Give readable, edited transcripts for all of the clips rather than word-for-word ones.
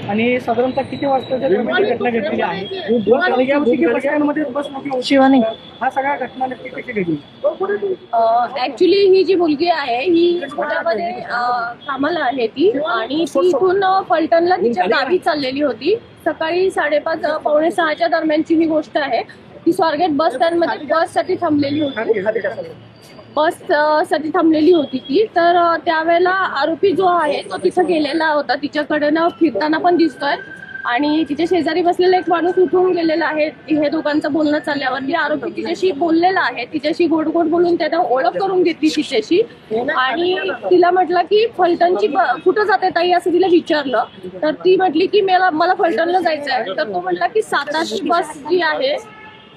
आणि साधारणतः किती वाजताच्या दरम्यान ही घटना घडलेली आहे? बस शिवानी हा सगळ्या घटना नक्की कशी घडली? ऍक्च्युली ही जी मुलगी आहे ही पुण्यामध्ये कामाला आहे ती, आणि ती इथून फलटणला तिच्या गावी चाललेली होती. सकाळी 5:30 पावणे 6च्या दरम्यानची ही गोष्ट आहे. ती स्वारगेट बस स्टँडमध्ये बससाठी थांबलेली होती ती. तर त्यावेळेला आरोपी जो आहे तो तिथं गेलेला होता, तिच्याकडनं फिरताना पण दिसतोय. आणि तिच्या शेजारी बसलेला एक माणूस उठून गेलेला आहे. हे दोघांचं बोलणं चालल्यावरती आरोपी तिच्याशी बोललेला आहे, तिच्याशी गोड गोड बोलून त्यानं ओळख करून घेतली तिच्याशी. आणि तिला म्हटलं की फलटणची कुठं जाते ताई असं तिला विचारलं. तर ती म्हटली की मला फलटणला जायचं आहे. तर तो म्हटला की 7-8 बस जी आहे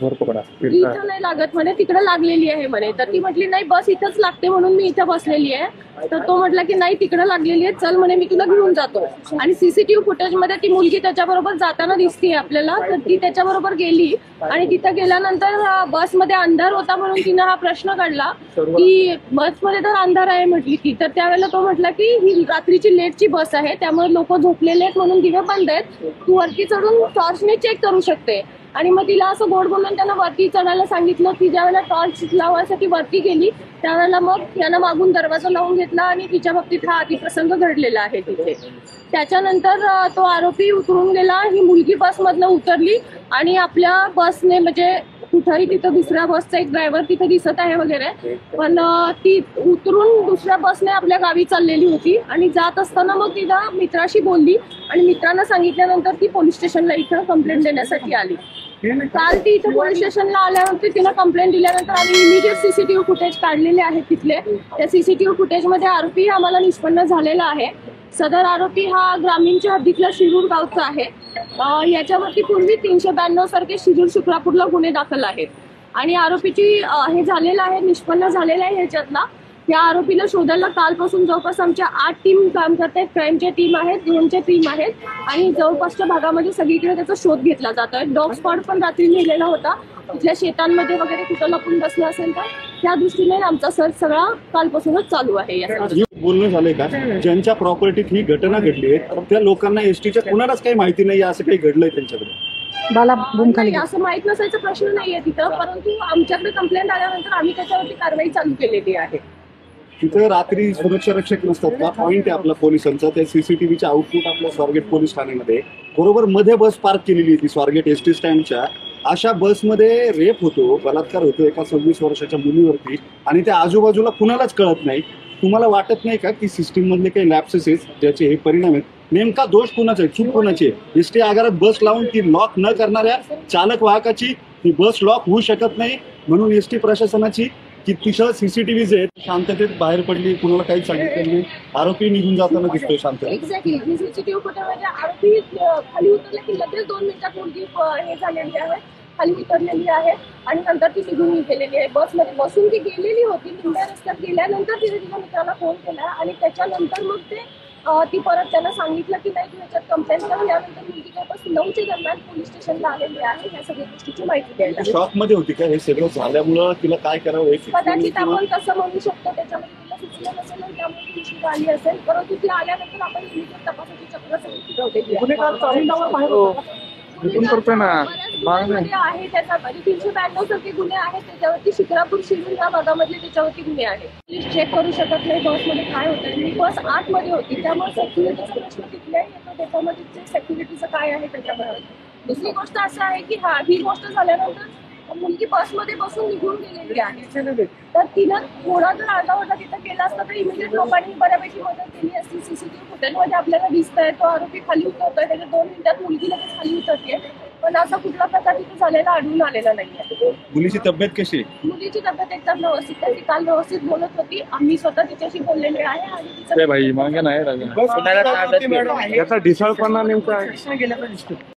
इथं नाही लागत म्हणे, तिकडे लागलेली आहे म्हणे. तर ती म्हटली नाही बस इथंच लागते म्हणून मी इथं बसलेली आहे. तर तो म्हटला की नाही तिकडे लागलेली आहे, चल म्हणे मी तुला घेऊन जातो. आणि सीसीटीव्ही फुटेज मध्ये ती मुलगी त्याच्याबरोबर जाताना दिसतीये आपल्याला. तर ती त्याच्याबरोबर गेली आणि तिथं गेल्यानंतर बसमध्ये अंधार होता म्हणून तिनं हा प्रश्न काढला की बसमध्ये तर अंधार आहे म्हटली ती. तर त्यावेळेला तो म्हटला की ही रात्रीची लेटची बस आहे, त्यामुळे लोक झोपलेले आहेत म्हणून दिवे बंद आहेत, तू वरती चढून टॉर्चने चेक करू शकते. आणि मग तिला असं गोड बोलून त्यांना वरती चढायला सांगितलं. ती ज्यावेळेला टॉर्च लावायसाठी वरती गेली त्यावेळेला मग यानं मागून दरवाजा लावून घेतला आणि तिच्या बाबतीत हा अतिप्रसंग घडलेला आहे तिथे. त्याच्यानंतर तो आरोपी उतरून गेला. ही मुलगी बसमधनं उतरली आणि आपल्या बसने म्हणजे कुठेही तिथं दुसऱ्या बसचा एक ड्रायव्हर तिथे दिसत आहे वगैरे, पण ती उतरून दुसऱ्या बसने आपल्या गावी चाललेली होती. आणि जात असताना मग तिला मित्राशी बोलली आणि मित्रांना सांगितल्यानंतर ती पोलीस स्टेशनला इथं कंप्लेंट देण्यासाठी आली. काल ती इथं पोलीस स्टेशनला आल्यानंतर तिनं कंप्लेंट दिल्यानंतर आम्ही इमिडिएट सीसीटीव्ही फुटेज काढलेले आहेत तिथले. त्या सीसीटीव्ही फुटेजमध्ये आरोपी आम्हाला निष्पन्न झालेला आहे. सदर आरोपी हा ग्रामीणच्या हद्दीतला शिरूर गावचा आहे. याच्यावरती पूर्वी 392 सारखे शिरूर शुक्रापूरला गुन्हे दाखल आहेत. आणि आरोपीची हे झालेलं आहे, निष्पन्न झालेलं आहे ह्याच्यातला. या आरोपीला शोधायला कालपासून जवळपास आमच्या 8 टीम काम करत आहेत. क्राईमच्या टीम आहेत, ड्रोनच्या टीम आहेत. आणि जवळपासच्या भागामध्ये सगळीकडे त्याचा शोध घेतला जातोय. डॉग स्पॉट पण रात्री नेलेला होता, तिथल्या शेतांमध्ये वगैरे कुठं लपून बसलं असेल तर त्या दृष्टीने आमचा सर्च सगळा कालपासूनच चालू आहे. बोलणं झालंय का ज्यांच्या प्रॉपर्टीत ही घटना घडली आहे त्या लोकांना एसटीच्या कुणालाच काही माहिती नाही असं काही घडलंय त्यांच्याकडे? नाही असं माहित नसायचा प्रश्न नाहीये तिथं, परंतु आमच्याकडे कंप्लेंट आल्यानंतर आम्ही त्याच्यावरती कारवाई चालू केलेली आहे. तिथं रात्री सुरक्षा रक्षक नसतात का? पॉईंट आहे आपला पोलिसांचा, त्या सीसीटीव्हीच्या आउटपुट आपल्या स्वारगेट पोलीस ठाण्यामध्ये बरोबर मध्ये बस पार्क केलेली होती स्वारगेट एसटी स्टँडच्या. अशा बसमध्ये रेप होतो, बलात्कार होतो एका 26 वर्षाच्या मुलीवरती आणि त्या आजूबाजूला कुणालाच कळत नाही. तुम्हाला वाटत नाही का की सिस्टीम मधले काही लॅप्सेस आहेत ज्याचे हे परिणाम आहेत? नेमका दोष कोणाचा आहे, चूक कोणाची आहे? एसटी आगारात बस लावून ती लॉक न करणाऱ्या चालक वाहकाची ती बस लॉक होऊ शकत नाही म्हणून एसटी प्रशासनाची कितीशा सीसीटीव्ही आहेत शांततेत बाहेर पडली, कुणाला काही सांगितलं नाही, आरोपी निघून जाताना दिसतोय शांत. एक्झॅक्टली सीसीटीव्ही फुटेजमध्ये आरोपी खाली उतरले की लगेच 2 मिनिटात मुलगी हे झालेली आहे, खाली उतरलेली आहे आणि नंतर ती निघून गेलेली आहे. बसमध्ये बसून ती गेलेली होती. निंब्या रस्त्यात गेल्यानंतर तिने तिच्या मित्राला फोन केला आणि त्याच्यानंतर मग ती परत त्यांना सांगितलं की नाही तू याच्यात कंप्लेंट कर. यानंतर मुलगी जवळपास 9च्या दरम्यान पोलीस स्टेशनला आलेली आहे ह्या सगळ्या गोष्टीची माहिती द्यायला. शॉक मध्ये होती का हे सगळं झाल्यामुळं? तिला काय करावं कदाचित आपण तसं म्हणू शकतो. त्याच्यामध्ये तिला सुचलं नसेल आणि त्यामुळे ती उशीर आली असेल, परंतु ती आल्यानंतर आपण इमिडिएट तपासाची चक्र सगळी फिरवलेली आहे. त्याचा 392 सारखे गुन्हे आहेत त्याच्यावरती. शिक्रापूर शिरूर या भागामधले त्याच्यावरती गुन्हे आहेत. पोलीस चेक करू शकत नाही बसमध्ये काय होतं. मी बस 8 मध्ये होती त्यामुळे सेक्युरिटीचा प्रश्न तिथल्याही येतो. त्याच्यामध्ये सेक्युरिटीचं काय आहे त्याच्याबरोबर. दुसरी गोष्ट असं आहे की ही गोष्ट झाल्यानंतर मुलगी बसमध्ये बसून निघून गेलेली आहे. तर तिनं थोडा जर आरडाओरडा तिथं केला असता तर इमिडिएट लोकांनी बऱ्यापैकी मदत केली असती. सीसीटीव्ही फुटेजमध्ये आपल्याला दिसतंय तो आरोपी खाली उतरतोय, त्याच्या 2 मिनिटात मुलगी लगेच खाली उतरते, पण असा कुठला प्रकार तिथे झालेला आढळून आलेला नाहीये. मुलीची तब्येत कशी आहे? मुलीची तब्येत एकदम व्यवस्थित आहे. ती काल व्यवस्थित बोलत होती, आम्ही स्वतः तिच्याशी बोललेले आहे. आणि तिचा ढिसाळपणा नेमका